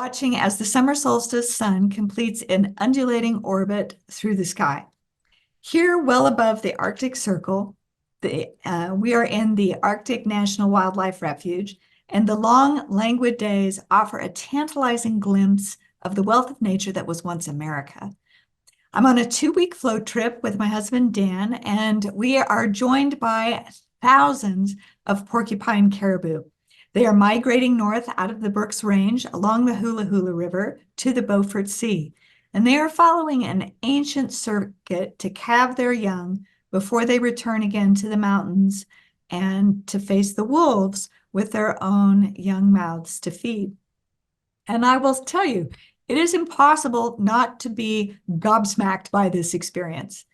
watching as the summer solstice sun completes an undulating orbit through the sky. Here, well above the Arctic Circle, we are in the Arctic National Wildlife Refuge, and the long, languid days offer a tantalizing glimpse of the wealth of nature that was once America. I'm on a 2-week float trip with my husband, Dan, and we are joined by thousands of porcupine caribou. They are migrating north out of the Brooks Range along the Hulahula River to the Beaufort Sea, and they are following an ancient circuit to calve their young before they return again to the mountains and to face the wolves with their own young mouths to feed. And I will tell you, it is impossible not to be gobsmacked by this experience.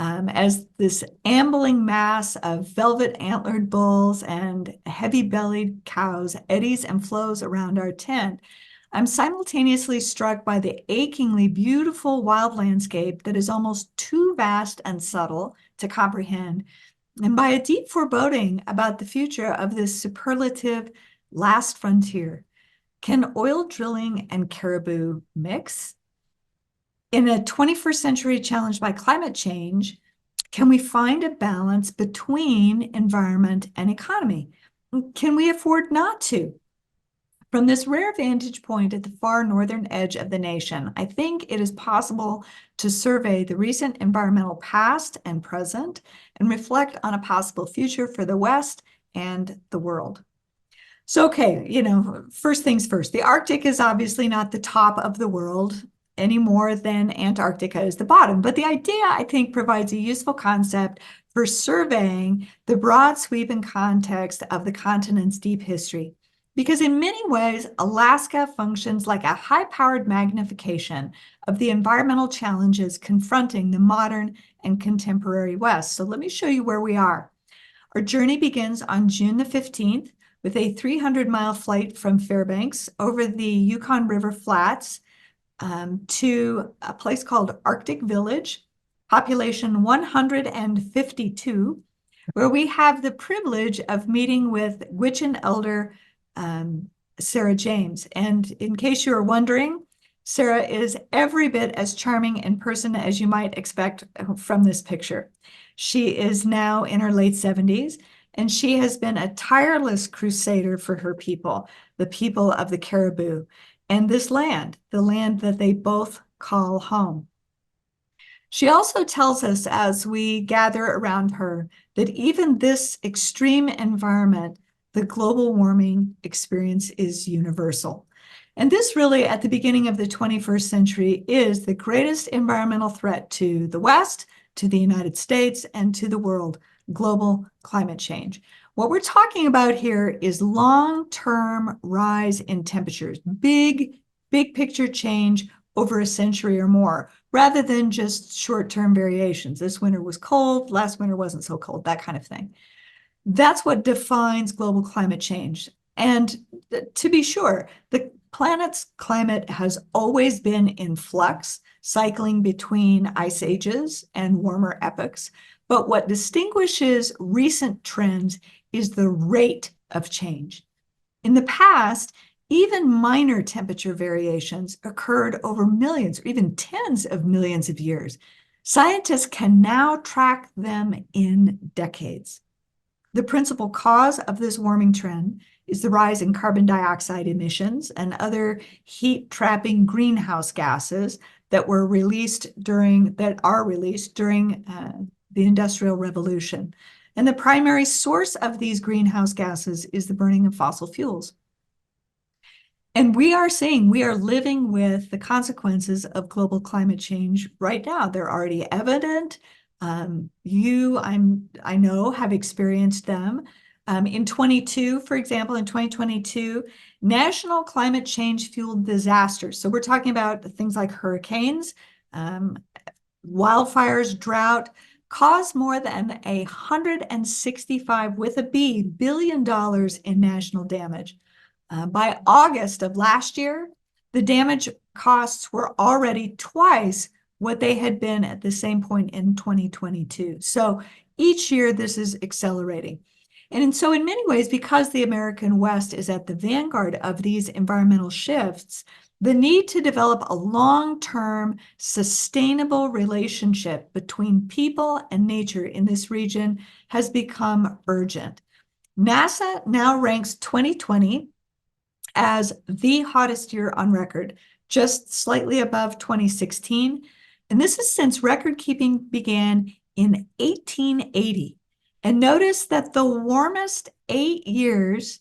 As this ambling mass of velvet antlered bulls and heavy-bellied cows eddies and flows around our tent, I'm simultaneously struck by the achingly beautiful wild landscape that is almost too vast and subtle to comprehend, and by a deep foreboding about the future of this superlative last frontier. Can oil drilling and caribou mix? In a 21st century challenged by climate change, can we find a balance between environment and economy? Can we afford not to? From this rare vantage point at the far northern edge of the nation, I think it is possible to survey the recent environmental past and present and reflect on a possible future for the West and the world. So, okay, first things first, the Arctic is obviously not the top of the world any more than Antarctica is the bottom. But the idea, I think, provides a useful concept for surveying the broad sweep and context of the continent's deep history. Because in many ways, Alaska functions like a high-powered magnification of the environmental challenges confronting the modern and contemporary West. So let me show you where we are. Our journey begins on June the 15th with a 300-mile flight from Fairbanks over the Yukon River Flats to a place called Arctic Village, population 152, where we have the privilege of meeting with Gwich'in elder Sara James. And in case you are wondering, Sara is every bit as charming in person as you might expect from this picture. She is now in her late 70s, and she has been a tireless crusader for her people, the people of the caribou, and this land, the land that they both call home. She also tells us as we gather around her that even this extreme environment, the global warming experience, is universal. And this really, at the beginning of the 21st century, is the greatest environmental threat to the West, to the United States, and to the world: global climate change. What we're talking about here is long-term rise in temperatures, big picture change over a century or more, rather than just short-term variations. This winter was cold, last winter wasn't so cold, that kind of thing. That's what defines global climate change. And to be sure, the planet's climate has always been in flux, cycling between ice ages and warmer epochs. But what distinguishes recent trends is the rate of change. In the past, even minor temperature variations occurred over millions or even tens of millions of years. Scientists can now track them in decades. The principal cause of this warming trend is the rise in carbon dioxide emissions and other heat-trapping greenhouse gases that are released during the Industrial Revolution. And the primary source of these greenhouse gases is the burning of fossil fuels. And we are living with the consequences of global climate change right now. They're already evident. I know, have experienced them. In 2022, national climate change fueled disasters. So we're talking about things like hurricanes, wildfires, drought, caused more than $165 billion in national damage. By August of last year, the damage costs were already twice what they had been at the same point in 2022. So each year, this is accelerating. And so in many ways, because the American West is at the vanguard of these environmental shifts, the need to develop a long-term, sustainable relationship between people and nature in this region has become urgent. NASA now ranks 2020 as the hottest year on record, just slightly above 2016. And this is since record keeping began in 1880. And notice that the warmest 8 years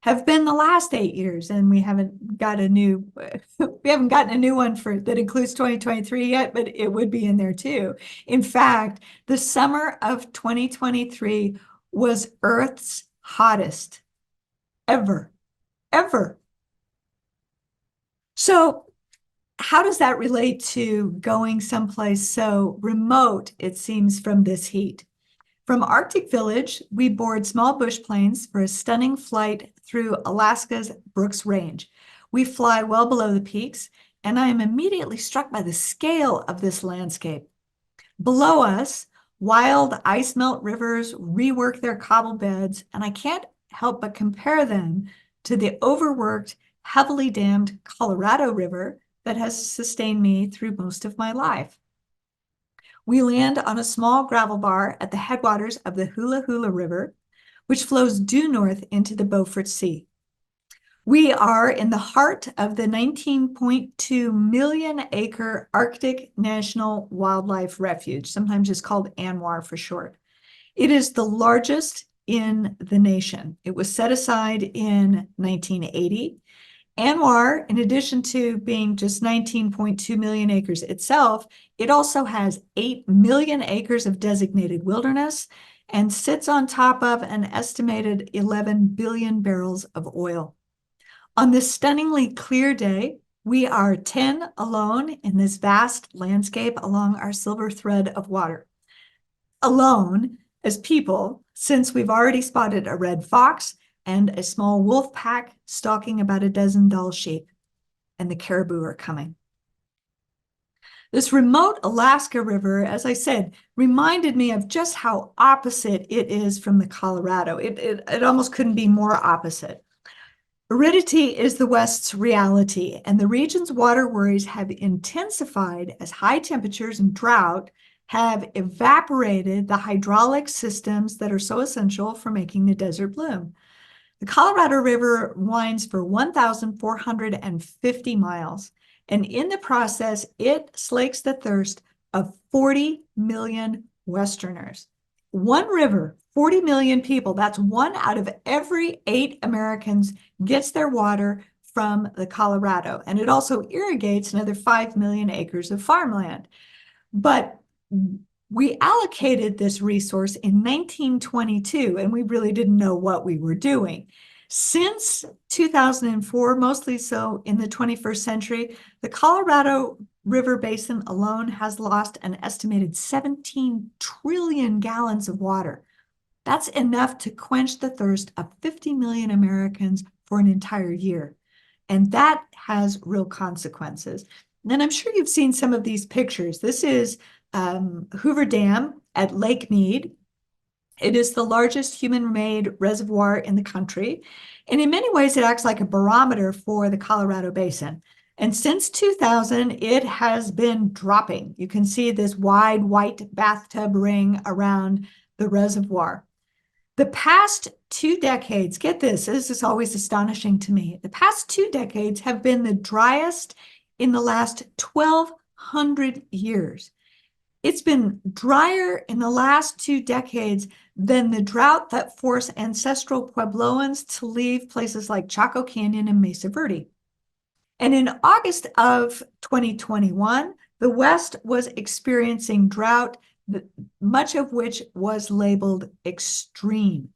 have been the last 8 years, and we haven't got a new we haven't gotten a new one for that includes 2023 yet, but it would be in there too. In fact, the summer of 2023 was Earth's hottest ever. So how does that relate to going someplace so remote, it seems, from this heat? From Arctic Village, we board small bush planes for a stunning flight through Alaska's Brooks Range. We fly well below the peaks, and I am immediately struck by the scale of this landscape. Below us, wild ice melt rivers rework their cobble beds, and I can't help but compare them to the overworked, heavily dammed Colorado River that has sustained me through most of my life. We land on a small gravel bar at the headwaters of the Hulahula River, which flows due north into the Beaufort Sea. We are in the heart of the 19.2 million acre Arctic National Wildlife Refuge, sometimes just called ANWR for short. It is the largest in the nation. It was set aside in 1980. ANWR, in addition to being just 19.2 million acres itself, it also has 8 million acres of designated wilderness and sits on top of an estimated 11 billion barrels of oil. On this stunningly clear day, we are 10 alone in this vast landscape along our silver thread of water. Alone as people, since we've already spotted a red fox and a small wolf pack stalking about a dozen Dall sheep, and the caribou are coming. This remote Alaska River, as I said, reminded me of just how opposite it is from the Colorado. It almost couldn't be more opposite. Aridity is the West's reality, and the region's water worries have intensified as high temperatures and drought have evaporated the hydraulic systems that are so essential for making the desert bloom. The Colorado River winds for 1,450 miles, and in the process, it slakes the thirst of 40 million Westerners. One river, 40 million people, that's 1 out of every 8 Americans gets their water from the Colorado, and it also irrigates another 5 million acres of farmland. But we allocated this resource in 1922, and we really didn't know what we were doing. Since 2004, mostly so in the 21st century, the Colorado River Basin alone has lost an estimated 17 trillion gallons of water. That's enough to quench the thirst of 50 million Americans for an entire year. And that has real consequences. And I'm sure you've seen some of these pictures. This is Hoover Dam at Lake Mead. It is the largest human-made reservoir in the country. And in many ways, it acts like a barometer for the Colorado Basin. And since 2000, it has been dropping. You can see this wide white bathtub ring around the reservoir. The past 2 decades, get this is always astonishing to me. The past 2 decades have been the driest in the last 1,200 years. It's been drier in the last 2 decades than the drought that forced ancestral Puebloans to leave places like Chaco Canyon and Mesa Verde. And in August of 2021, the West was experiencing drought, much of which was labeled extreme.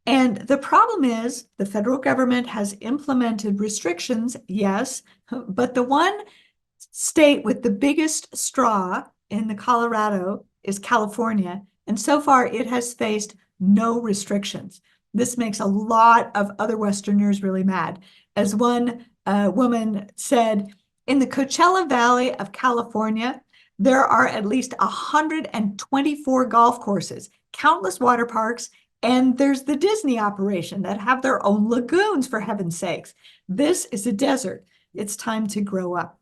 And the problem is the federal government has implemented restrictions, yes, but the one state with the biggest straw in the Colorado is California, and so far it has faced no restrictions. This makes a lot of other Westerners really mad. As one woman said, in the Coachella Valley of California, there are at least 124 golf courses, countless water parks, And there's the Disney operation that have their own lagoons, for heaven's sakes. This is a desert. It's time to grow up.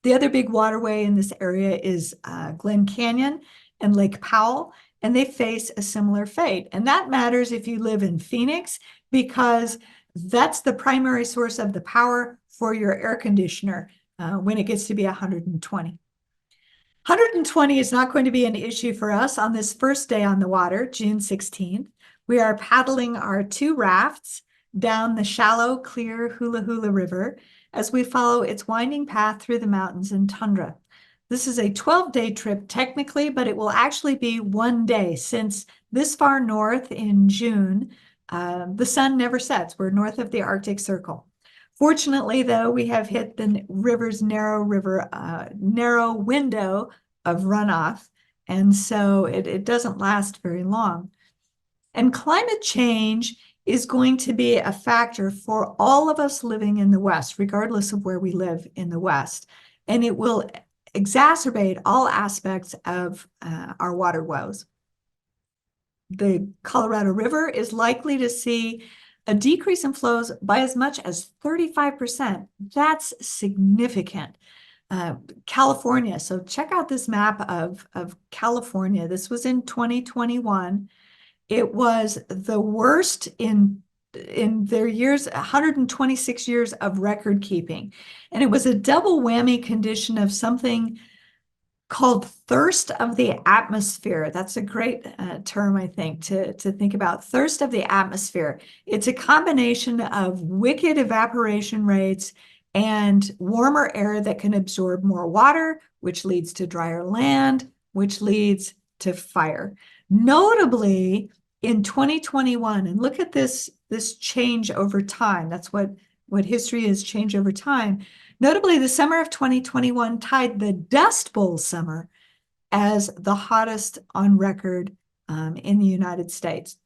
The other big waterway in this area is Glen Canyon and Lake Powell, and they face a similar fate. And that matters if you live in Phoenix, because that's the primary source of the power for your air conditioner when it gets to be 120. 120 is not going to be an issue for us on this first day on the water, June 16th. We are paddling our 2 rafts down the shallow, clear Hulahula River as we follow its winding path through the mountains and tundra. This is a 12-day trip technically, but it will actually be 1 day, since this far north in June, the sun never sets. We're north of the Arctic Circle. Fortunately, though, we have hit the river's narrow window of runoff, and so it doesn't last very long. And climate change is going to be a factor for all of us living in the West, regardless of where we live in the West. And it will exacerbate all aspects of our water woes. The Colorado River is likely to see a decrease in flows by as much as 35%. That's significant. California, so check out this map of California. This was in 2021. It was the worst in their years, 126 years of record keeping. And it was a double whammy condition of something called thirst of the atmosphere. That's a great term, I think, to think about. Thirst of the atmosphere. It's a combination of wicked evaporation rates and warmer air that can absorb more water, which leads to drier land, which leads to fire. Notably, in 2021, and look at this change over time. That's what history is, change over time. Notably, the summer of 2021 tied the Dust Bowl summer as the hottest on record in the United States.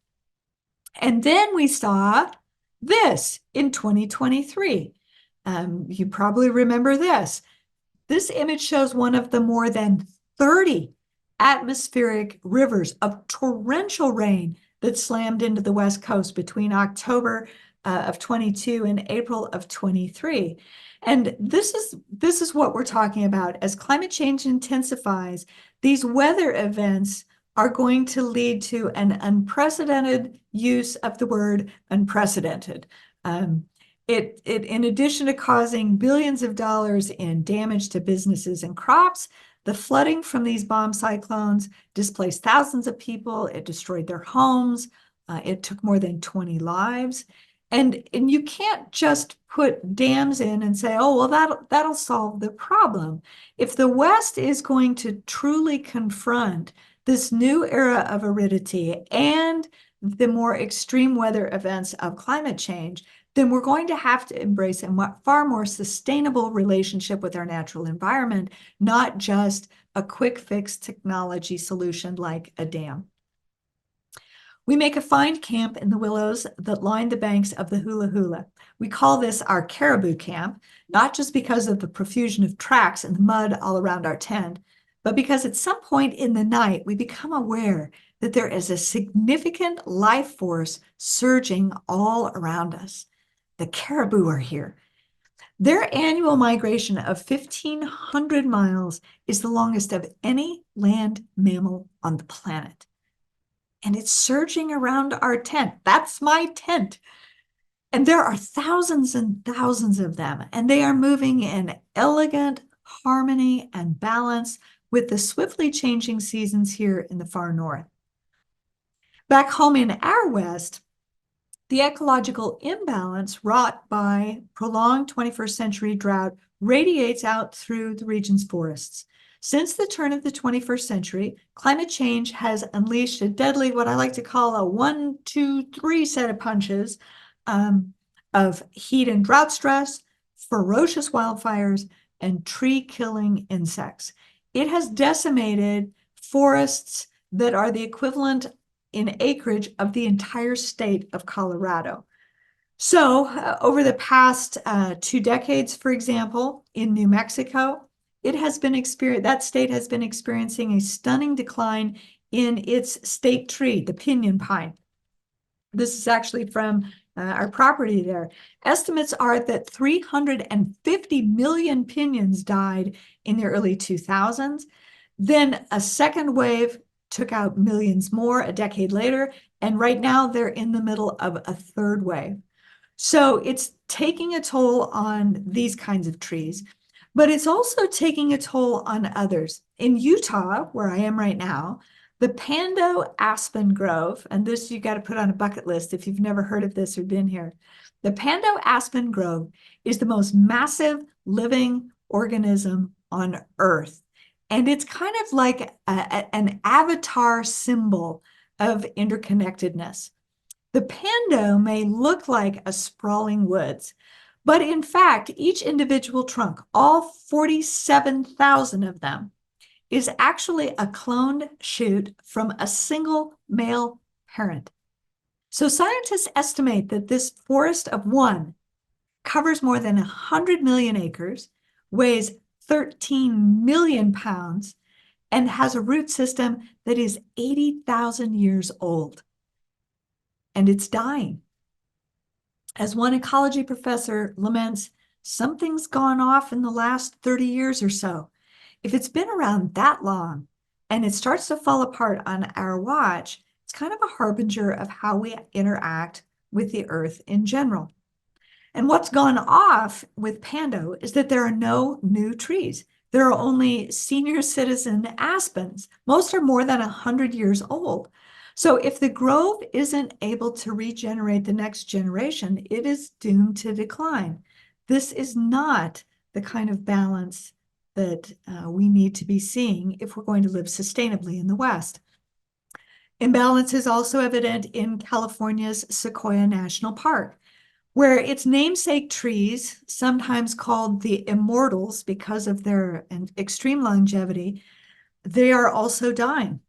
And then we saw this in 2023. You probably remember this. This image shows one of the more than 30 atmospheric rivers of torrential rain that slammed into the West Coast between October of 22 and April of 23. And this is what we're talking about. As climate change intensifies, these weather events are going to lead to an unprecedented use of the word unprecedented. In addition to causing billions of dollars in damage to businesses and crops, the flooding from these bomb cyclones displaced thousands of people. It destroyed their homes. It took more than 20 lives. And you can't just put dams in and say, oh, well, that'll solve the problem. If the West is going to truly confront this new era of aridity and the more extreme weather events of climate change, then we're going to have to embrace a far more sustainable relationship with our natural environment, not just a quick fix technology solution like a dam. We make a fine camp in the willows that line the banks of the Hulahula. We call this our caribou camp, not just because of the profusion of tracks and the mud all around our tent, but because at some point in the night, we become aware that there is a significant life force surging all around us. The caribou are here. Their annual migration of 1,500 miles is the longest of any land mammal on the planet. And it's surging around our tent. That's my tent. And there are thousands and thousands of them, and they are moving in elegant harmony and balance with the swiftly changing seasons here in the far north. Back home in our West, the ecological imbalance wrought by prolonged 21st century drought radiates out through the region's forests. Since the turn of the 21st century, climate change has unleashed a deadly, what I like to call a 1, 2, 3 set of punches of heat and drought stress, ferocious wildfires, and tree-killing insects. It has decimated forests that are the equivalent in acreage of the entire state of Colorado. So over the past 2 decades, for example, in New Mexico, that state has been experiencing a stunning decline in its state tree, the pinyon pine. This is actually from our property there. Estimates are that 350 million piñons died in the early 2000s. Then a second wave took out millions more a decade later, and right now they're in the middle of a third wave. So it's taking a toll on these kinds of trees, but it's also taking a toll on others. In Utah, where I am right now, the Pando Aspen Grove, and this you got to put on a bucket list if you've never heard of this or been here. The Pando Aspen Grove is the most massive living organism on Earth. And it's kind of like an avatar symbol of interconnectedness. The Pando may look like a sprawling woods, but in fact, each individual trunk, all 47,000 of them, is actually a cloned shoot from a single male parent. So scientists estimate that this forest of one covers more than 100 million acres, weighs 13 million pounds, and has a root system that is 80,000 years old. And it's dying. As one ecology professor laments, something's gone off in the last 30 years or so. If it's been around that long and it starts to fall apart on our watch, it's kind of a harbinger of how we interact with the earth in general. And what's gone off with Pando is that there are no new trees. There are only senior citizen aspens. Most are more than 100 years old. So if the grove isn't able to regenerate the next generation, it is doomed to decline. This is not the kind of balance that we need to be seeing if we're going to live sustainably in the West. Imbalance is also evident in California's Sequoia National Park, where its namesake trees, sometimes called the immortals because of their extreme longevity, they are also dying.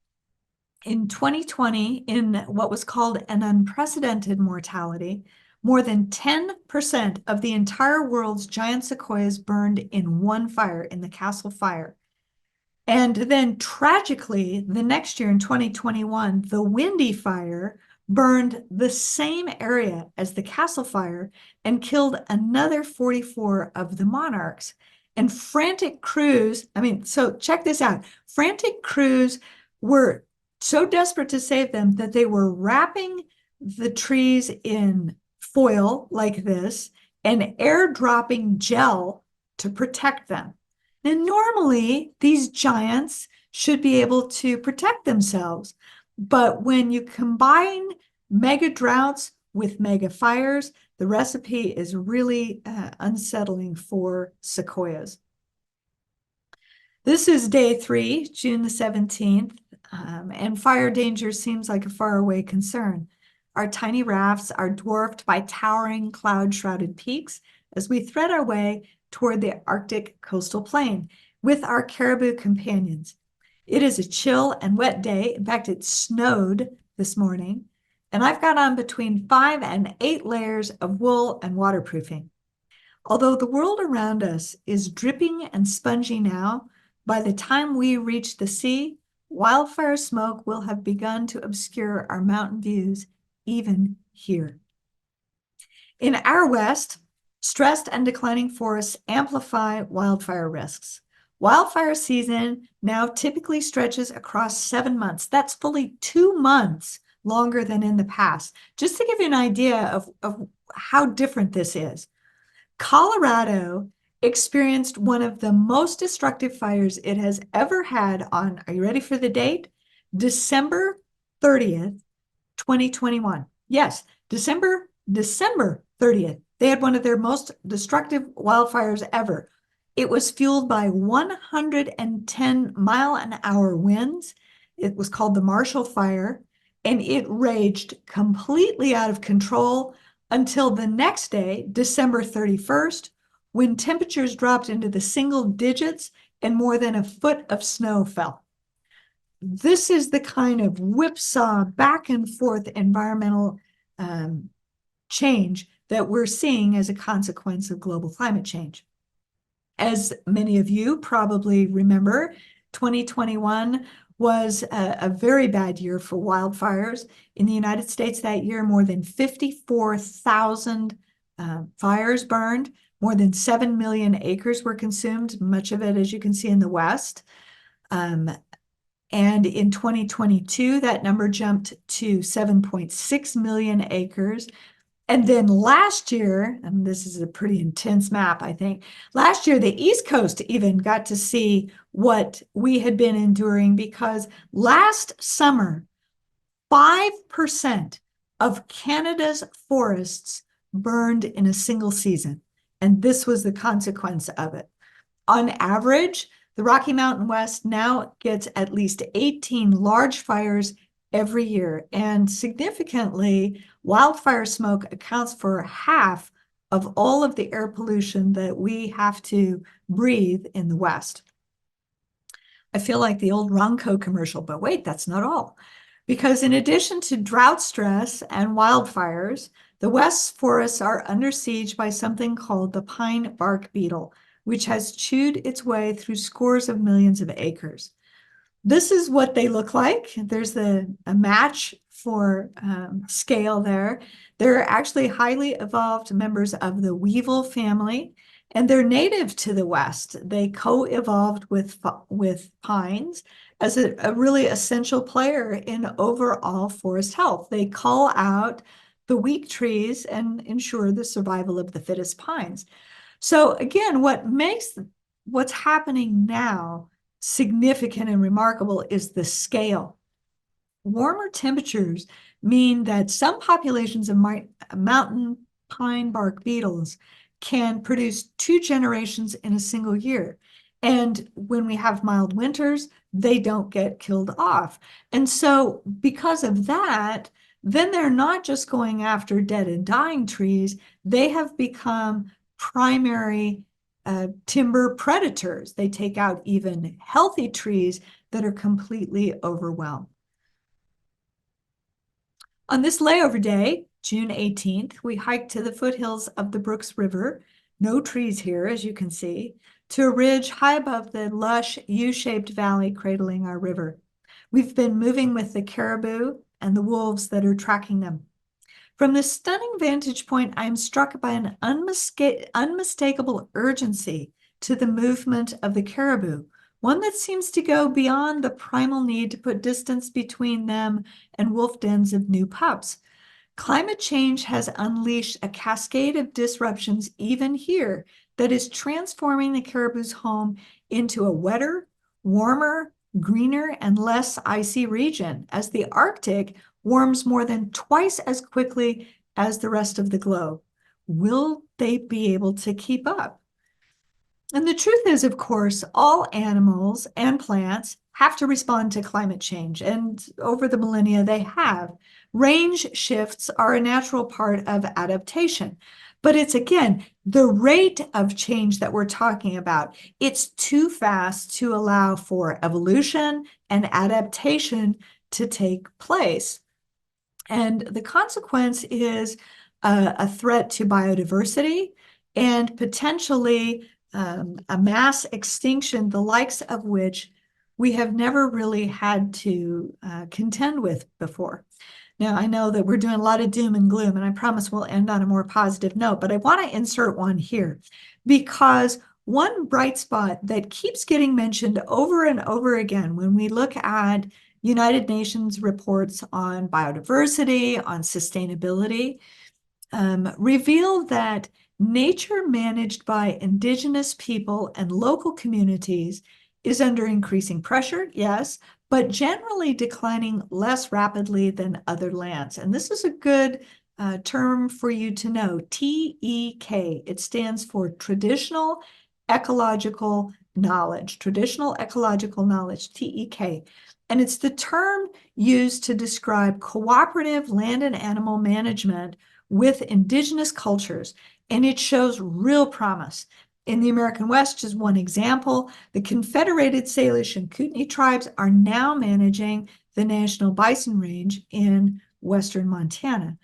In 2020, in what was called an unprecedented mortality, more than 10% of the entire world's giant sequoias burned in one fire, in the Castle Fire. And then tragically, the next year in 2021, the Windy Fire burned the same area as the Castle Fire and killed another 44 of the monarchs. And frantic crews, so check this out. Frantic crews were so desperate to save them that they were wrapping the trees in foil like this and airdropping gel to protect them. And normally, these giants should be able to protect themselves. But when you combine mega droughts with mega fires, the recipe is really unsettling for sequoias. This is day 3, June the 17th, and fire danger seems like a faraway concern. Our tiny rafts are dwarfed by towering cloud-shrouded peaks as we thread our way toward the Arctic coastal plain with our caribou companions. It is a chill and wet day. In fact, it snowed this morning, and I've got on between 5 and 8 layers of wool and waterproofing. Although the world around us is dripping and spongy now, by the time we reach the sea, wildfire smoke will have begun to obscure our mountain views, even here. In our West, stressed and declining forests amplify wildfire risks. Wildfire season now typically stretches across 7 months. That's fully 2 months longer than in the past. Just to give you an idea of how different this is. Colorado experienced one of the most destructive fires it has ever had on, are you ready for the date? December 30th, 2021. Yes, December 30th. They had one of their most destructive wildfires ever. It was fueled by 110-mile-an-hour winds. It was called the Marshall Fire, and it raged completely out of control until the next day, December 31st, when temperatures dropped into the single digits and more than a foot of snow fell. This is the kind of whipsaw back and forth environmental change that we're seeing as a consequence of global climate change. As many of you probably remember, 2021 was a very bad year for wildfires. In the United States that year, more than 54,000 fires burned. More than 7 million acres were consumed, much of it, as you can see, in the West. And in 2022, that number jumped to 7.6 million acres. And then last year, and this is a pretty intense map, I think, last year the East Coast even got to see what we had been enduring, because last summer, 5% of Canada's forests burned in a single season. And this was the consequence of it. On average, the Rocky Mountain West now gets at least 18 large fires every year. And significantly, wildfire smoke accounts for half of all of the air pollution that we have to breathe in the West. I feel like the old Ronco commercial, but wait, that's not all. Because in addition to drought stress and wildfires, the West's forests are under siege by something called the pine bark beetle, which has chewed its way through scores of millions of acres. This is what they look like. There's a match for scale there. They're actually highly evolved members of the weevil family, and they're native to the West. They co-evolved with pines as a really essential player in overall forest health. They cull out the weak trees and ensure the survival of the fittest pines. So again, what makes what's happening now significant and remarkable is the scale. Warmer temperatures mean that some populations of mountain pine bark beetles can produce 2 generations in a single year. And when we have mild winters, they don't get killed off. And so because of that, then they're not just going after dead and dying trees, they have become primary timber predators. They take out even healthy trees that are completely overwhelmed. On this layover day, June 18th, we hiked to the foothills of the Brooks River, no trees here, as you can see, to a ridge high above the lush U-shaped valley cradling our river. We've been moving with the caribou and the wolves that are tracking them. From this stunning vantage point, I am struck by an unmistakable urgency to the movement of the caribou, one that seems to go beyond the primal need to put distance between them and wolf dens of new pups. Climate change has unleashed a cascade of disruptions even here that is transforming the caribou's home into a wetter, warmer, greener, and less icy region, as the Arctic warms more than twice as quickly as the rest of the globe. Will they be able to keep up? And the truth is, of course, all animals and plants have to respond to climate change, and over the millennia they have. Range shifts are a natural part of adaptation, but it's, again, the rate of change that we're talking about. It's too fast to allow for evolution and adaptation to take place. And the consequence is a threat to biodiversity and potentially a mass extinction, the likes of which we have never really had to contend with before. Now, I know that we're doing a lot of doom and gloom, and I promise we'll end on a more positive note, but I want to insert one here, because one bright spot that keeps getting mentioned over and over again when we look at United Nations reports on biodiversity, on sustainability, reveal that nature managed by Indigenous people and local communities is under increasing pressure, yes, but generally declining less rapidly than other lands. And this is a good term for you to know, TEK. It stands for Traditional Ecological Knowledge, Traditional Ecological Knowledge, TEK. And it's the term used to describe cooperative land and animal management with Indigenous cultures, and it shows real promise. In the American West, just one example, the Confederated Salish and Kootenai tribes are now managing the National Bison Range in western Montana.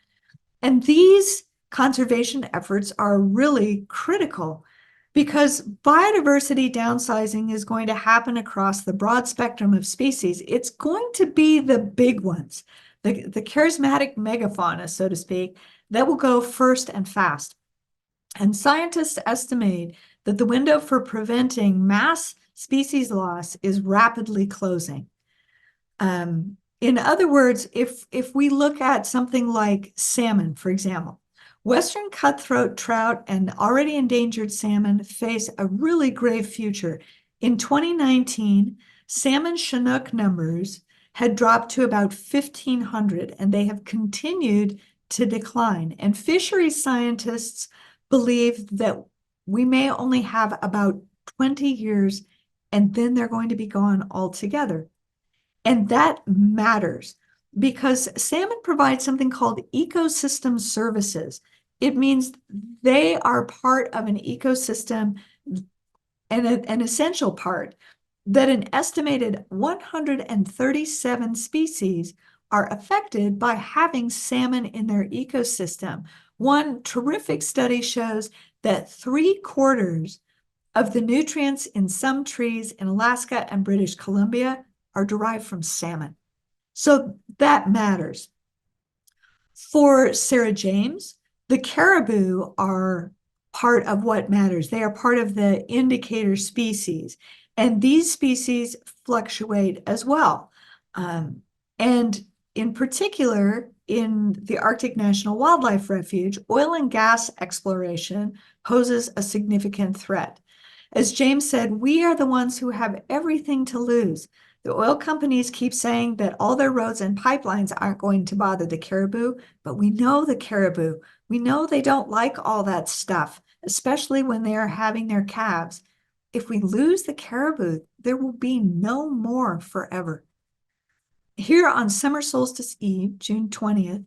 And these conservation efforts are really critical because biodiversity downsizing is going to happen across the broad spectrum of species. It's going to be the big ones, the charismatic megafauna, so to speak, that will go first and fast. And scientists estimate that the window for preventing mass species loss is rapidly closing. In other words, if we look at something like salmon, for example, Western cutthroat trout and already endangered salmon face a really grave future. In 2019, salmon Chinook numbers had dropped to about 1,500, and they have continued to decline. And fisheries scientists believe that we may only have about 20 years, and then they're going to be gone altogether. And that matters because salmon provides something called ecosystem services. It means they are part of an ecosystem and an essential part that an estimated 137 species are affected by having salmon in their ecosystem. One terrific study shows that 3/4 of the nutrients in some trees in Alaska and British Columbia are derived from salmon. So that matters. For Sarah James, the caribou are part of what matters. They are part of the indicator species, and these species fluctuate as well. And in particular, in the Arctic National Wildlife Refuge, oil and gas exploration poses a significant threat. As James said, we are the ones who have everything to lose. The oil companies keep saying that all their roads and pipelines aren't going to bother the caribou, but we know the caribou. We know they don't like all that stuff, especially when they are having their calves. If we lose the caribou, there will be no more forever. Here on summer solstice eve, June 20th,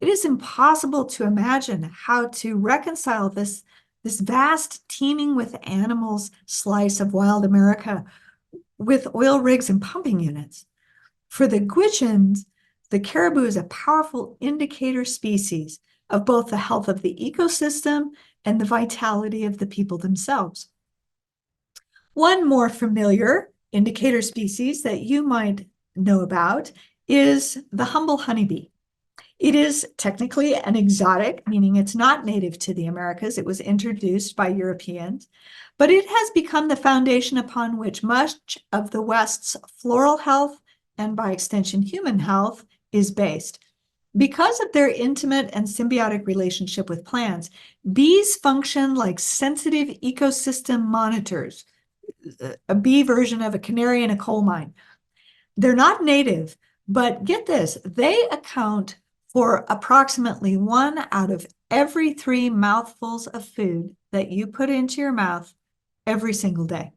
it is impossible to imagine how to reconcile this vast teeming with animals slice of wild America with oil rigs and pumping units. For the Gwich'ins, the caribou is a powerful indicator species of both the health of the ecosystem and the vitality of the people themselves. One more familiar indicator species that you might know about is the humble honeybee. It is technically an exotic, meaning it's not native to the Americas. It was introduced by Europeans, but it has become the foundation upon which much of the West's floral health, and by extension human health, is based. Because of their intimate and symbiotic relationship with plants, bees function like sensitive ecosystem monitors, a bee version of a canary in a coal mine. They're not native, but get this, they account for approximately 1 out of every 3 mouthfuls of food that you put into your mouth every single day.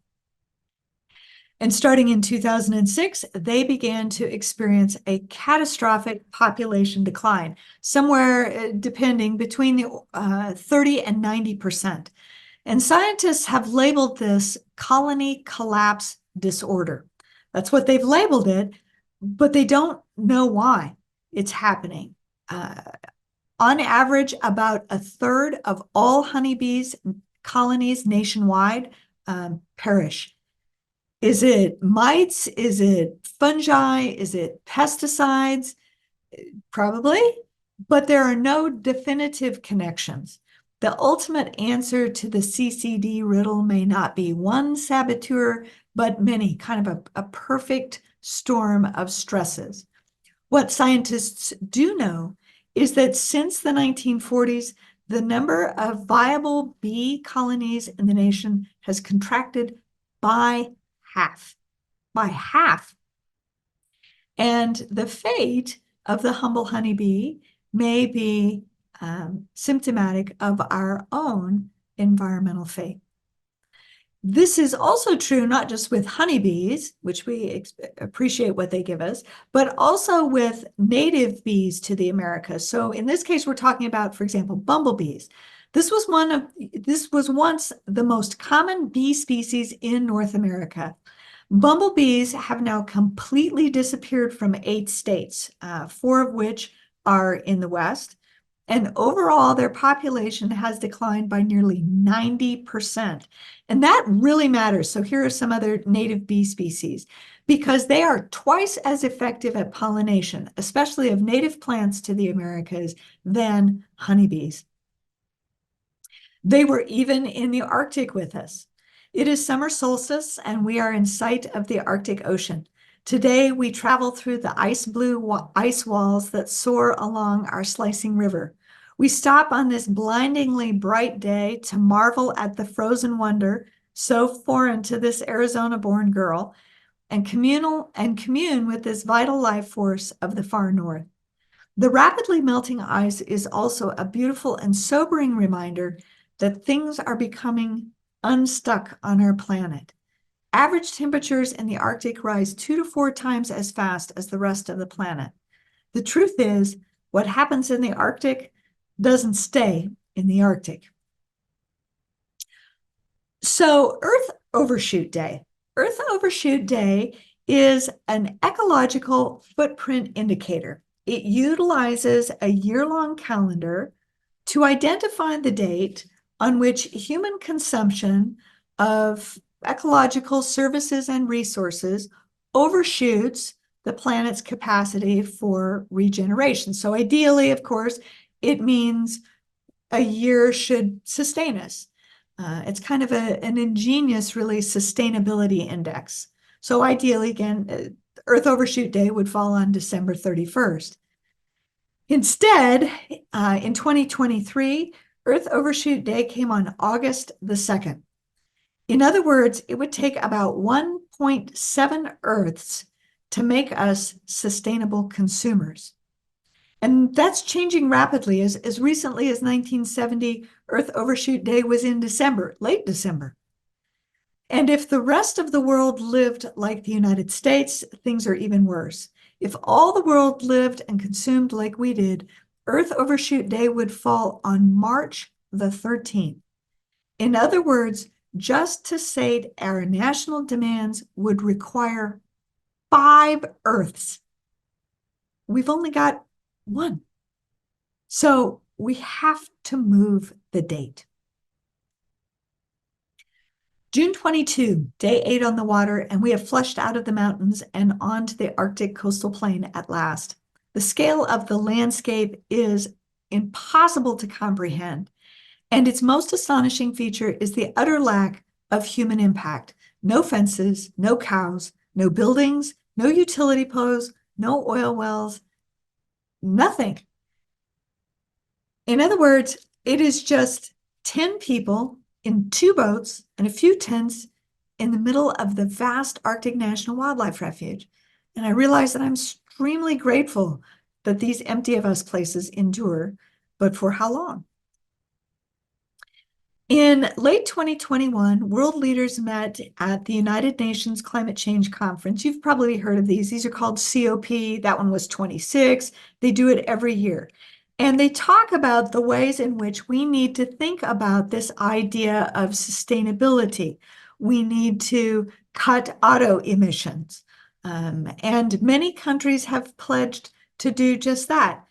And starting in 2006, they began to experience a catastrophic population decline, somewhere depending between the 30 and 90%. And scientists have labeled this colony collapse disorder. That's what they've labeled it, but they don't know why it's happening. On average, about 1/3 of all honeybees colonies nationwide perish. Is it mites? Is it fungi? Is it pesticides? Probably, but there are no definitive connections. The ultimate answer to the CCD riddle may not be one saboteur, but many, kind of a perfect storm of stresses. What scientists do know is that since the 1940s, the number of viable bee colonies in the nation has contracted by half. By half. And the fate of the humble honeybee may be symptomatic of our own environmental fate. This is also true not just with honeybees, which we appreciate what they give us, but also with native bees to the Americas. So in this case, we're talking about, for example, bumblebees. This was once the most common bee species in North America. Bumblebees have now completely disappeared from 8 states, 4 of which are in the West. And overall, their population has declined by nearly 90%. And that really matters. So here are some other native bee species, because they are twice as effective at pollination, especially of native plants to the Americas, than honeybees. They were even in the Arctic with us. It is summer solstice, and we are in sight of the Arctic Ocean. Today, we travel through the ice blue ice walls that soar along our slicing river. We stop on this blindingly bright day to marvel at the frozen wonder so foreign to this Arizona-born girl, and commune with this vital life force of the far north. The rapidly melting ice is also a beautiful and sobering reminder that things are becoming unstuck on our planet. Average temperatures in the Arctic rise 2 to 4 times as fast as the rest of the planet. The truth is, what happens in the Arctic doesn't stay in the Arctic. So, Earth Overshoot Day. Earth Overshoot Day is an ecological footprint indicator. It utilizes a year-long calendar to identify the date on which human consumption of ecological services and resources overshoots the planet's capacity for regeneration. So ideally, of course, it means a year should sustain us. It's kind of an ingenious, really, sustainability index. So ideally, again, Earth Overshoot Day would fall on December 31st. Instead, in 2023, Earth Overshoot Day came on August the 2nd. In other words, it would take about 1.7 Earths to make us sustainable consumers. And that's changing rapidly. As recently as 1970, Earth Overshoot Day was in December, late December. And if the rest of the world lived like the United States, things are even worse. If all the world lived and consumed like we did, Earth Overshoot Day would fall on March the 13th. In other words, just to sate our national demands would require 5 Earths. We've only got 1. So we have to move the date. June 22, day 8 on the water, and we have flushed out of the mountains and onto the Arctic coastal plain at last. The scale of the landscape is impossible to comprehend, and its most astonishing feature is the utter lack of human impact. No fences, no cows, no buildings, no utility poles, no oil wells, nothing. In other words, it is just 10 people in 2 boats and a few tents in the middle of the vast Arctic National Wildlife Refuge. And I realize that I'm extremely grateful that these empty of us places endure, but for how long? In late 2021, world leaders met at the United Nations Climate Change Conference. You've probably heard of these. These are called COP. That one was 26. They do it every year. And they talk about the ways in which we need to think about this idea of sustainability. We need to cut auto emissions. And many countries have pledged to do just that.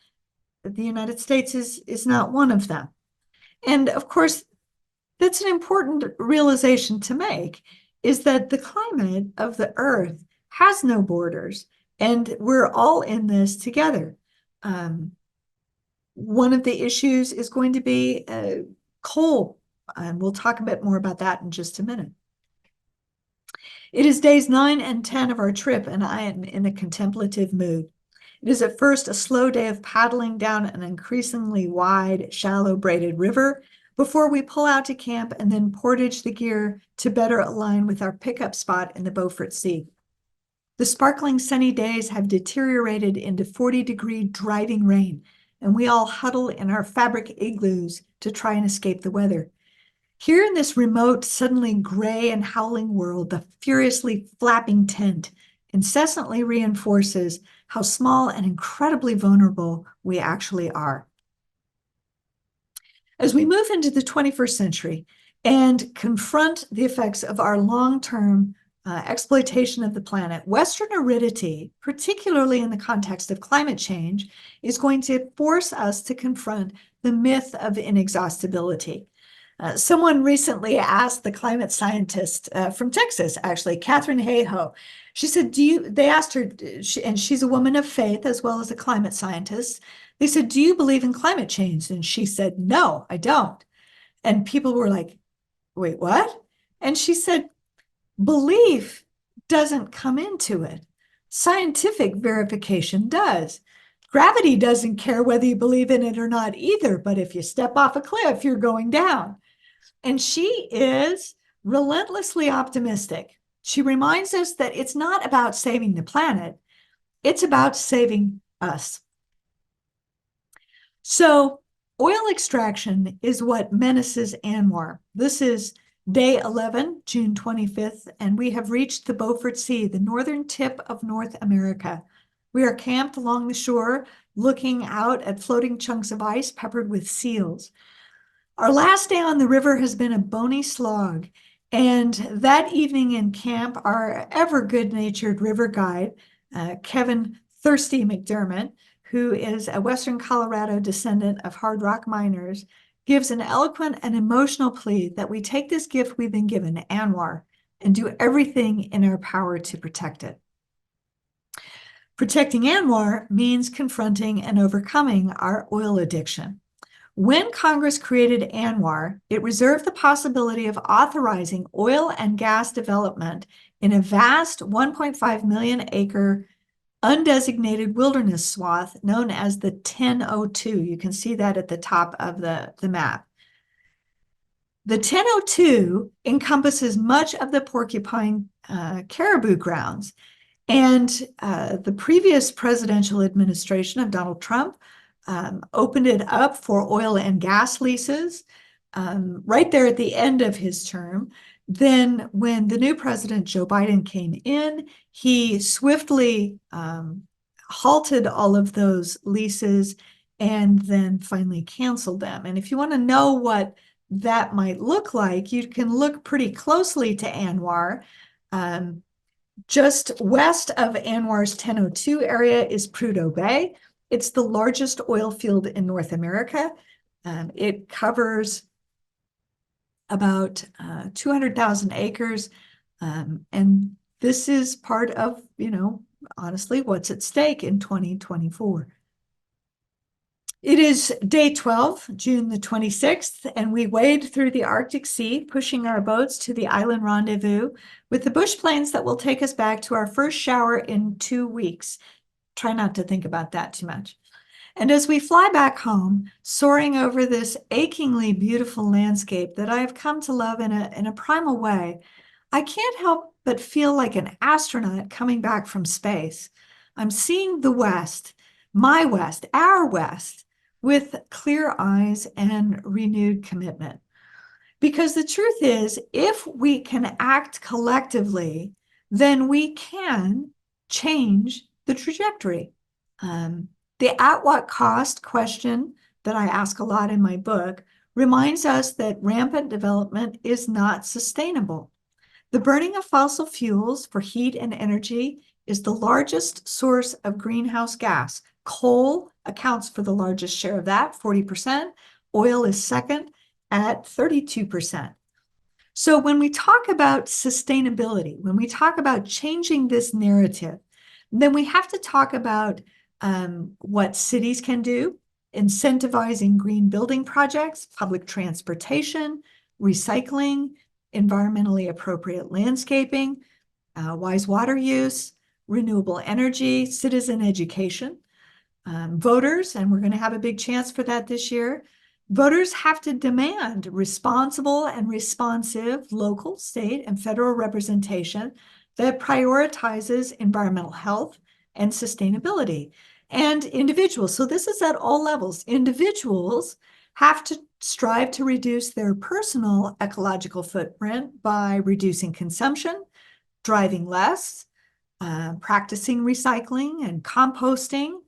The United States is not one of them. And of course, that's an important realization to make, is that the climate of the Earth has no borders, and we're all in this together. One of the issues is going to be coal, and we'll talk a bit more about that in just a minute. It is days 9 and 10 of our trip, and I am in a contemplative mood. It is at first a slow day of paddling down an increasingly wide, shallow braided river before we pull out to camp and then portage the gear to better align with our pickup spot in the Beaufort Sea. The sparkling sunny days have deteriorated into 40-degree driving rain, and we all huddle in our fabric igloos to try and escape the weather. Here in this remote, suddenly gray and howling world, the furiously flapping tent incessantly reinforces how small and incredibly vulnerable we actually are. As we move into the 21st century and confront the effects of our long-term exploitation of the planet. Western aridity, particularly in the context of climate change, is going to force us to confront the myth of inexhaustibility. Someone recently asked the climate scientist from Texas, actually, Catherine Hayhoe. She said, they asked her, and she's a woman of faith as well as a climate scientist. They said, do you believe in climate change? And she said, no, I don't. And people were like, wait, what? And she said, belief doesn't come into it. Scientific verification does. Gravity doesn't care whether you believe in it or not either, but if you step off a cliff, you're going down. And she is relentlessly optimistic. She reminds us that it's not about saving the planet, it's about saving us. So, oil extraction is what menaces ANWR. This is day 11, June 25th, and we have reached the Beaufort Sea, the northern tip of North America. We are camped along the shore, looking out at floating chunks of ice peppered with seals. Our last day on the river has been a bony slog, and that evening in camp, our ever good-natured river guide, Kevin Thirsty McDermott, who is a Western Colorado descendant of hard rock miners, gives an eloquent and emotional plea that we take this gift we've been given, ANWR, and do everything in our power to protect it. Protecting ANWR means confronting and overcoming our oil addiction. When Congress created ANWR, it reserved the possibility of authorizing oil and gas development in a vast 1.5 million acre undesignated wilderness swath known as the 1002. You can see that at the top of the map. The 1002 encompasses much of the Porcupine Caribou grounds, and the previous presidential administration of Donald Trump opened it up for oil and gas leases right there at the end of his term. Then when the new president, Joe Biden, came in, he swiftly halted all of those leases and then finally canceled them. And if you want to know what that might look like, you can look pretty closely to ANWR. Just west of ANWR's 1002 area is Prudhoe Bay. It's the largest oil field in North America. It covers about 200,000 acres. And this is part of, honestly, what's at stake in 2024. It is day 12, June the 26th, and we wade through the Arctic Sea, pushing our boats to the island rendezvous with the bush planes that will take us back to our first shower in 2 weeks. Try not to think about that too much. And as we fly back home, soaring over this achingly beautiful landscape that I have come to love in a primal way, I can't help but feel like an astronaut coming back from space. I'm seeing the West, my West, our West, with clear eyes and renewed commitment. Because the truth is, if we can act collectively, then we can change the trajectory. The at what cost question that I ask a lot in my book reminds us that rampant development is not sustainable. The burning of fossil fuels for heat and energy is the largest source of greenhouse gas. Coal accounts for the largest share of that, 40%. Oil is second at 32%. So when we talk about sustainability, when we talk about changing this narrative, then we have to talk about what cities can do, incentivizing green building projects, public transportation, recycling, environmentally appropriate landscaping, wise water use, renewable energy, citizen education. Voters, and we're going to have a big chance for that this year, voters have to demand responsible and responsive local, state, and federal representation that prioritizes environmental health and sustainability. And individuals, so this is at all levels, individuals have to strive to reduce their personal ecological footprint by reducing consumption, driving less, practicing recycling and composting,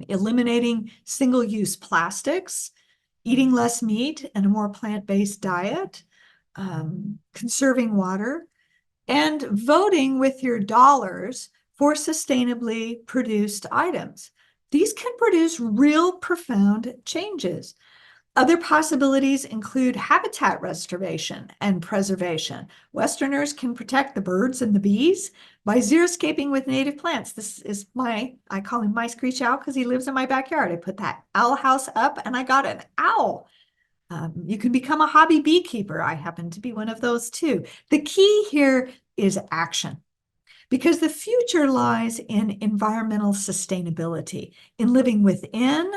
eliminating single-use plastics, eating less meat and a more plant-based diet, conserving water, and voting with your dollars for sustainably produced items. These can produce real profound changes. Other possibilities include habitat restoration and preservation. Westerners can protect the birds and the bees by xeriscaping with native plants. This is I call him my screech owl because he lives in my backyard. I put that owl house up and I got an owl. You can become a hobby beekeeper. I happen to be one of those too. The key here is action, because the future lies in environmental sustainability, in living within,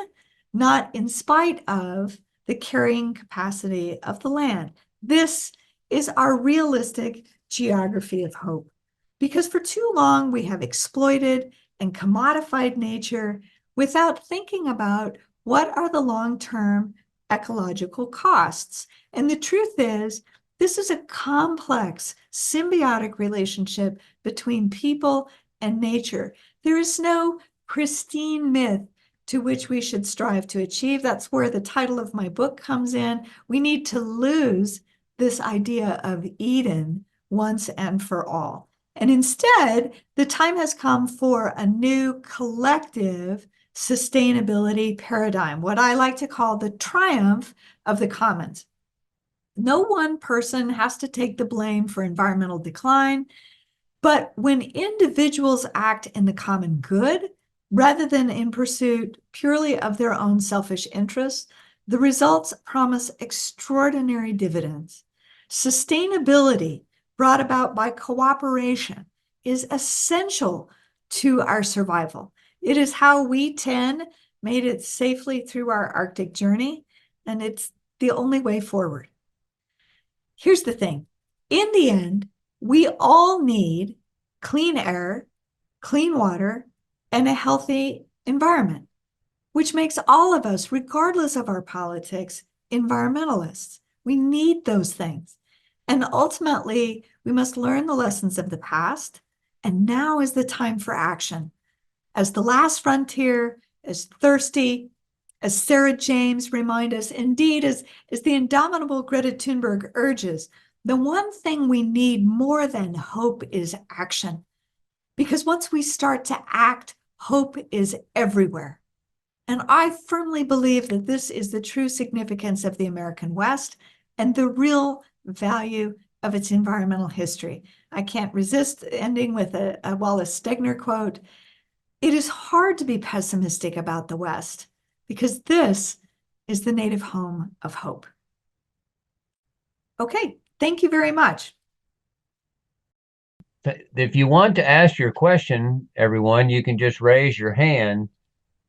not in spite of, the carrying capacity of the land. This is our realistic geography of hope, because for too long we have exploited and commodified nature without thinking about what are the long-term ecological costs. And the truth is, this is a complex, symbiotic relationship between people and nature. There is no pristine myth to which we should strive to achieve. That's where the title of my book comes in. We need to lose this idea of Eden once and for all. And instead, the time has come for a new collective sustainability paradigm, what I like to call the triumph of the commons. No one person has to take the blame for environmental decline, but when individuals act in the common good, rather than in pursuit purely of their own selfish interests, the results promise extraordinary dividends. Sustainability, brought about by cooperation, is essential to our survival. It is how we 10 made it safely through our Arctic journey, and it's the only way forward. Here's the thing. In the end, we all need clean air, clean water, and a healthy environment, which makes all of us, regardless of our politics, environmentalists. We need those things. And ultimately, we must learn the lessons of the past, and now is the time for action. As the last frontier, as thirsty, as Sarah James reminds us, indeed, as the indomitable Greta Thunberg urges, the one thing we need more than hope is action. Because once we start to act, hope is everywhere. And I firmly believe that this is the true significance of the American West and the real value of its environmental history. I can't resist ending with a Wallace Stegner quote. It is hard to be pessimistic about the West because this is the native home of hope. Okay, thank you very much. If you want to ask your question, everyone, you can just raise your hand,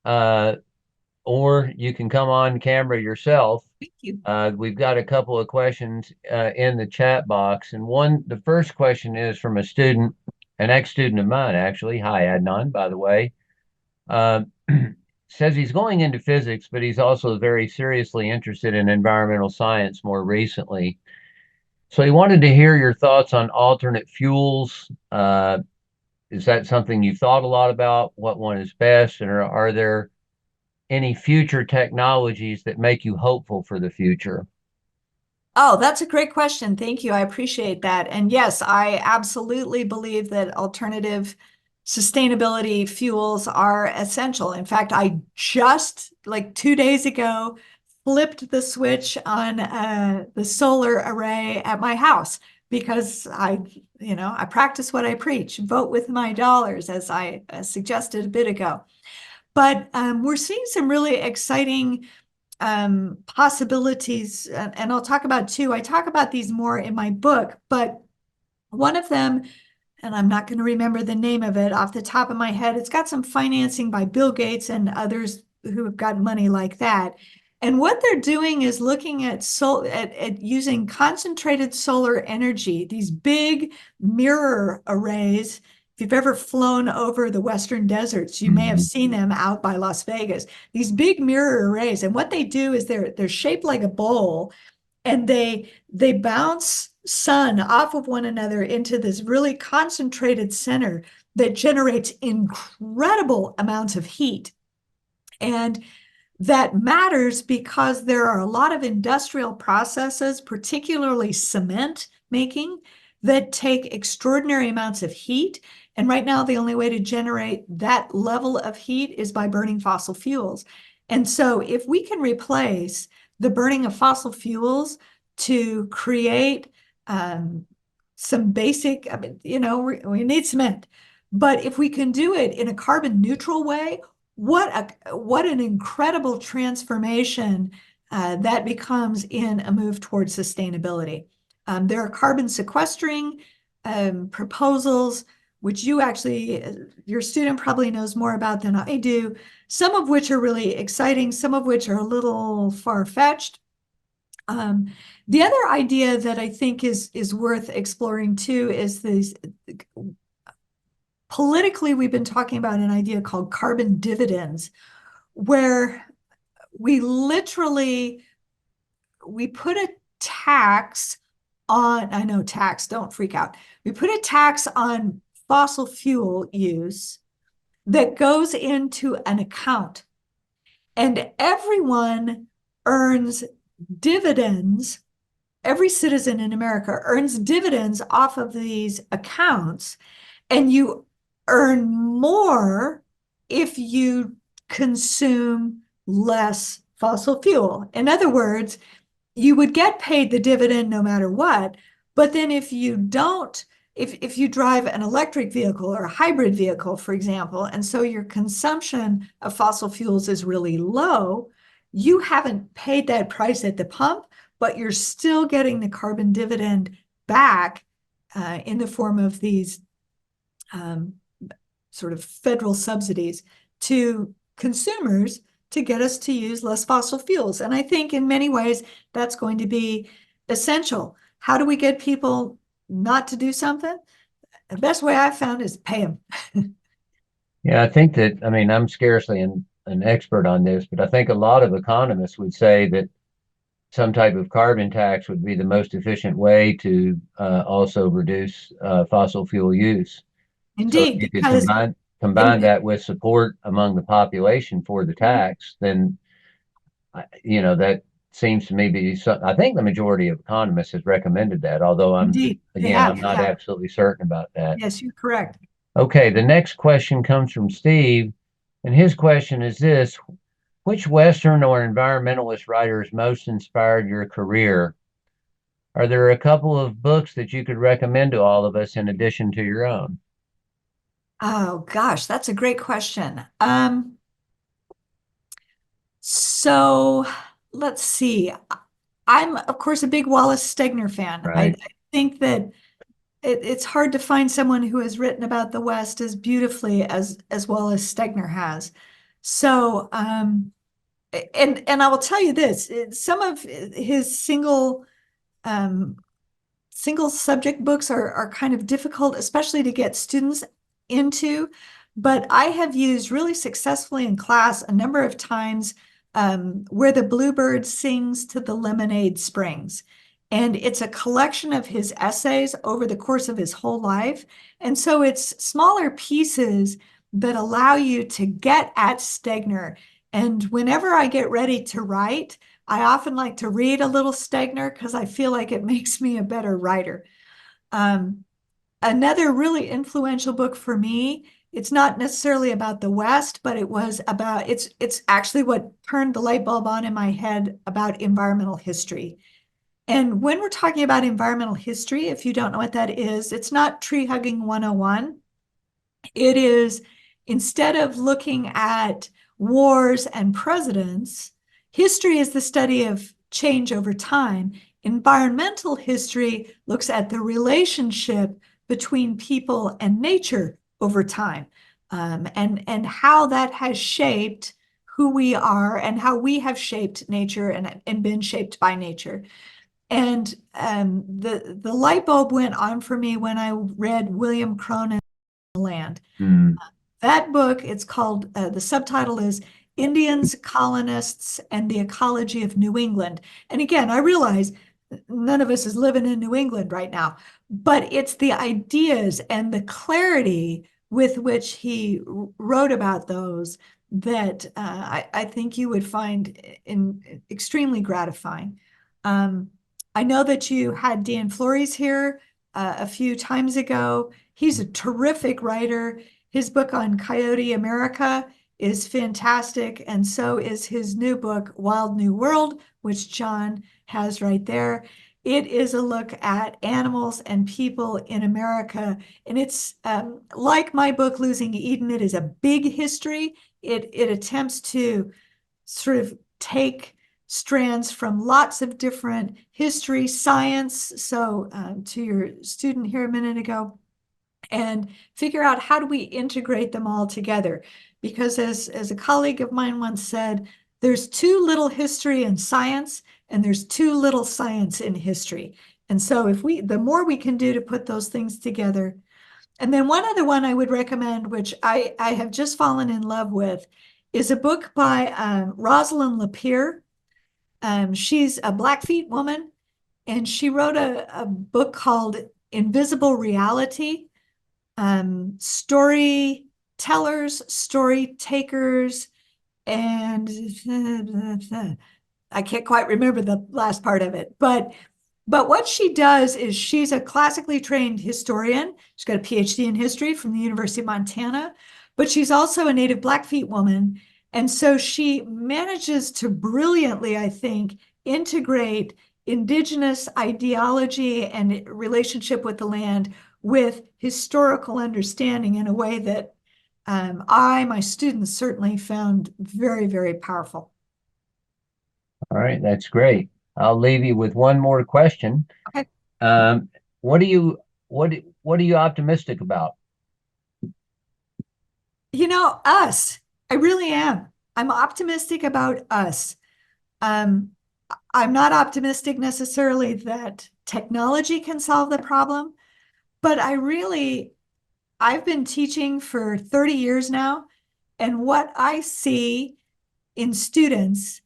or you can come on camera yourself. Thank you. We've got a couple of questions in the chat box, and the first question is from a student, an ex-student of mine, actually. Hi, Adnan, by the way. Says he's going into physics, but he's also very seriously interested in environmental science more recently. So he wanted to hear your thoughts on alternate fuels. Is that something you've thought a lot about? What one is best? And are there any future technologies that make you hopeful for the future? Oh, that's a great question. Thank you. I appreciate that. And yes, I absolutely believe that alternative sustainability fuels are essential. In fact, I just like 2 days ago flipped the switch on the solar array at my house because I practice what I preach, vote with my dollars, as I suggested a bit ago. But we're seeing some really exciting possibilities, and I'll talk about two. I talk about these more in my book, but one of them, and I'm not going to remember the name of it off the top of my head, it's got some financing by Bill Gates and others who have got money like that. And what they're doing is looking at using concentrated solar energy, these big mirror arrays. If you've ever flown over the Western deserts, you may have seen them out by Las Vegas. These big mirror arrays, and what they do is they're shaped like a bowl, and they bounce sun off of one another into this really concentrated center that generates incredible amounts of heat. And that matters because there are a lot of industrial processes, particularly cement making, that take extraordinary amounts of heat. And right now, the only way to generate that level of heat is by burning fossil fuels. And so if we can replace the burning of fossil fuels to create some basic, I mean, we need cement, but if we can do it in a carbon neutral way, what an incredible transformation that becomes in a move towards sustainability. There are carbon sequestering proposals, which your student probably knows more about than I do, some of which are really exciting, some of which are a little far-fetched. The other idea that I think is worth exploring too is this. Politically, we've been talking about an idea called carbon dividends, where we put a tax on, I know tax, don't freak out. We put a tax on fossil fuel use that goes into an account, and everyone earns dividends. Every citizen in America earns dividends off of these accounts, and you earn more if you consume less fossil fuel. In other words, you would get paid the dividend no matter what, but then if you don't, if you drive an electric vehicle or a hybrid vehicle, for example, and so your consumption of fossil fuels is really low, you haven't paid that price at the pump, but you're still getting the carbon dividend back in the form of these sort of federal subsidies to consumers to get us to use less fossil fuels. And I think in many ways that's going to be essential. How do we get people not to do something? The best way I've found is pay them. Yeah, I think that, I mean, I'm scarcely an expert on this, but I think a lot of economists would say that some type of carbon tax would be the most efficient way to also reduce fossil fuel use. So if Indeed, you could because combine that with support among the population for the tax, then that seems to me be I think the majority of economists has recommended that, although indeed, they again, I'm have. not Yeah. absolutely certain about that. Yes, you're correct. Okay, the next question comes from Steve, and his question is this: which Western or environmentalist writers most inspired your career? Are there a couple of books that you could recommend to all of us in addition to your own? Oh gosh, that's a great question. So let's see. I'm, of course, a big Wallace Stegner fan. I Right. think that it's hard to find someone who has written about the West as beautifully as well as Stegner has. So, and I will tell you this: some of his um, single subject books are kind of difficult, especially to get students into. But I have used really successfully in class a number of times Where the Bluebird Sings to the Lemonade Springs. And it's a collection of his essays over the course of his whole life. And so it's smaller pieces that allow you to get at Stegner. And whenever I get ready to write, I often like to read a little Stegner because I feel like it makes me a better writer. Um, Another really influential book for me, it's not necessarily about the West, but it's actually what turned the light bulb on in my head about environmental history. And when we're talking about environmental history, if you don't know what that is, it's not tree hugging 101. It is, instead of looking at wars and presidents, history is the study of change over time. Environmental history looks at the relationship between people and nature over time, and how that has shaped who we are and how we have shaped nature and been shaped by nature. And the light bulb went on for me when I read William Cronin's Land. Hmm. That book, it's called, the subtitle is Indians, Colonists, and the Ecology of New England. And again, I realize none of us is living in New England right now, but it's the ideas and the clarity with which he wrote about those that I think you would find extremely gratifying. I know that you had Dan Flores here a few times ago. He's a terrific writer. His book on Coyote America is fantastic, and so is his new book, Wild New World, which John has right there. It is a look at animals and people in America, and it's like my book, Losing Eden. It is a big history. It attempts to sort of take strands from lots of different history, science. So to your student here a minute ago, and figure out how do we integrate them all together. Because as a colleague of mine once said, there's too little history in science and there's too little science in history. And so the more we can do to put those things together. And then one other one I would recommend, which I have just fallen in love with, is a book by Rosalind Lapierre. She's a Blackfeet woman, and she wrote a book called Invisible Reality. Storytellers, story takers, and I can't quite remember the last part of it, but what she does is she's a classically trained historian. She's got a PhD in history from the University of Montana, but she's also a native Blackfeet woman. And so she manages to brilliantly, I think, integrate indigenous ideology and relationship with the land with historical understanding in a way that my students certainly found very, very powerful. All right, that's great. I'll leave you with one more question. Okay. Um, what are you what are you optimistic about? Us. I really am. I'm optimistic about us. Um, I'm not optimistic necessarily that technology can solve the problem, but I've been teaching for 30 years now, and what I see in students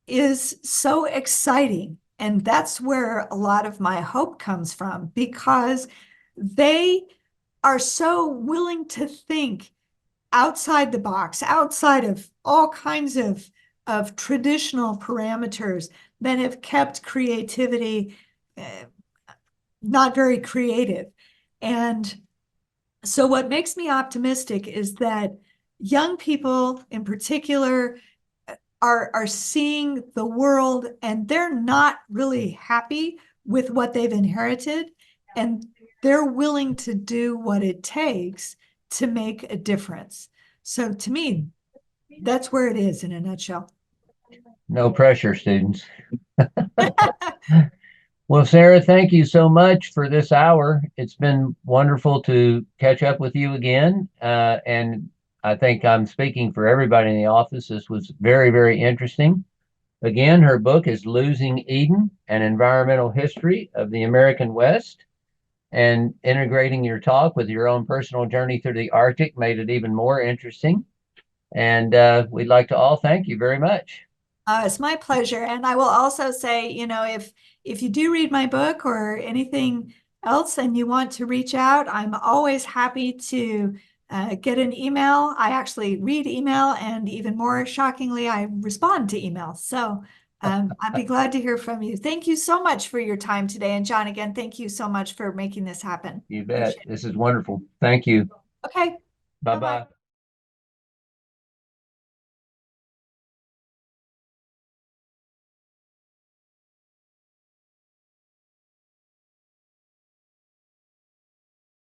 is so exciting. And that's where a lot of my hope comes from, because they are so willing to think outside the box, outside of all kinds of traditional parameters that have kept creativity not very creative. And so what makes me optimistic is that young people in particular are seeing the world, and they're not really happy with what they've inherited, and they're willing to do what it takes to make a difference. So to me, that's where it is in a nutshell. No pressure, students. Well, Sara, thank you so much for this hour. It's been wonderful to catch up with you again. And I think I'm speaking for everybody in the office. This was very, very interesting. Again, her book is Losing Eden, An Environmental History of the American West. And integrating your talk with your own personal journey through the Arctic made it even more interesting. And we'd like to all thank you very much. It's my pleasure. And I will also say, if you do read my book or anything else and you want to reach out, I'm always happy to get an email. I actually read email, and even more shockingly, I respond to email. So I'd be glad to hear from you. Thank you so much for your time today. And John, again, thank you so much for making this happen. You bet. This is wonderful. Thank you. Okay. Bye Bye-bye. bye.